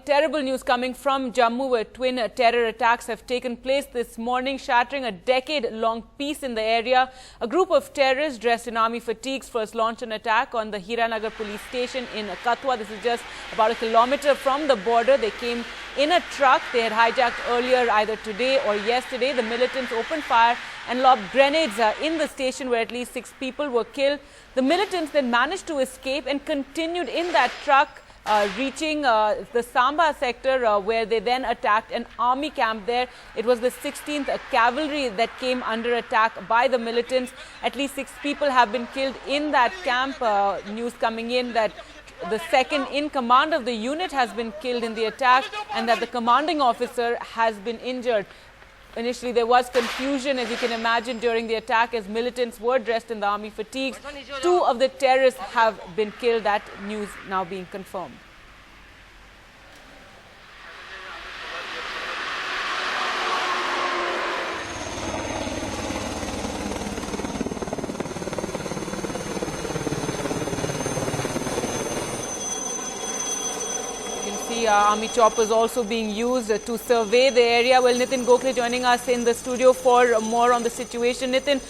Terrible news coming from Jammu, where twin terror attacks have taken place this morning, shattering a decade-long peace in the area. A group of terrorists dressed in army fatigues first launched an attack on the Hiranagar police station in Kathua. This is just about a kilometer from the border. They came in a truck they had hijacked earlier either today or yesterday. The militants opened fire and lobbed grenades in the station, where at least 6 people were killed. The militants then managed to escape and continued in that truck, reaching the Samba sector, where they then attacked an army camp there. It was the 16th Cavalry that came under attack by the militants. At least 6 people have been killed in that camp. News coming in that the second in command of the unit has been killed in the attack and that the commanding officer has been injured. Initially, there was confusion, as you can imagine, during the attack, as militants were dressed in the army fatigues. 2 of the terrorists have been killed. That news now being confirmed. Army choppers also being used to survey the area. Well, Nitin Gokhale joining us in the studio for more on the situation. Nitin,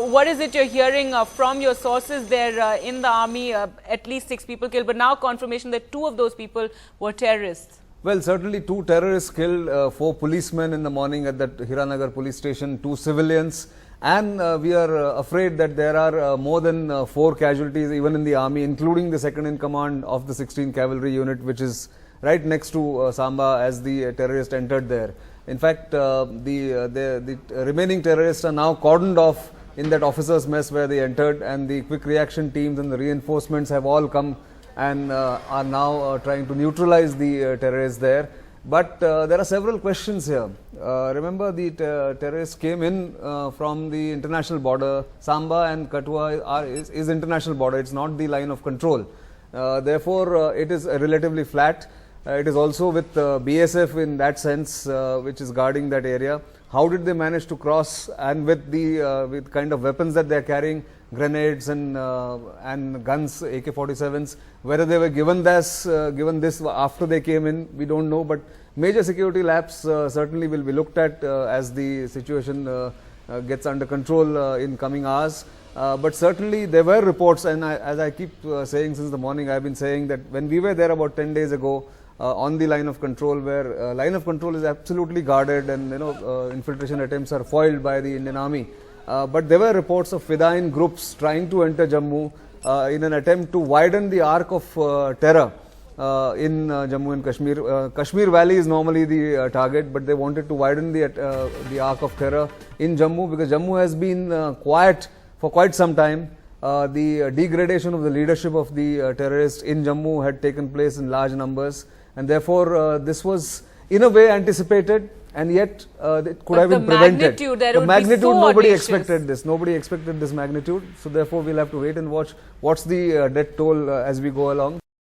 what is it you're hearing from your sources there in the army? At least 6 people killed, but now confirmation that 2 of those people were terrorists. Well, certainly 2 terrorists killed, 4 policemen in the morning at that Hiranagar police station, 2 civilians. And we are afraid that there are more than 4 casualties even in the army, including the second in command of the 16th Cavalry unit, which is right next to Samba as the terrorist entered there. In fact, the remaining terrorists are now cordoned off in that officers' mess where they entered, and the quick reaction teams and the reinforcements have all come and are now trying to neutralize the terrorists there. But there are several questions here. Remember, the terrorists came in from the international border. Samba and Kathua is international border. It's not the line of control. Therefore, it is relatively flat. It is also with BSF in that sense, which is guarding that area. How did they manage to cross, and with the with kind of weapons that they are carrying, grenades and guns, AK-47s, whether they were given this after they came in, we don't know. But major security lapse certainly will be looked at as the situation gets under control in coming hours. But certainly there were reports, and as I keep saying since the morning, I've been saying that when we were there about 10 days ago, on the line of control, where line of control is absolutely guarded and infiltration attempts are foiled by the Indian Army. But there were reports of Fidayeen groups trying to enter Jammu in an attempt to widen the arc of terror in Jammu and Kashmir. Kashmir Valley is normally the target, but they wanted to widen the arc of terror in Jammu, because Jammu has been quiet for quite some time. The degradation of the leadership of the terrorists in Jammu had taken place in large numbers. And therefore, this was in a way anticipated, and yet it could have been prevented. The magnitude, nobody expected this. Nobody expected this magnitude. So therefore, we'll have to wait and watch what's the death toll as we go along.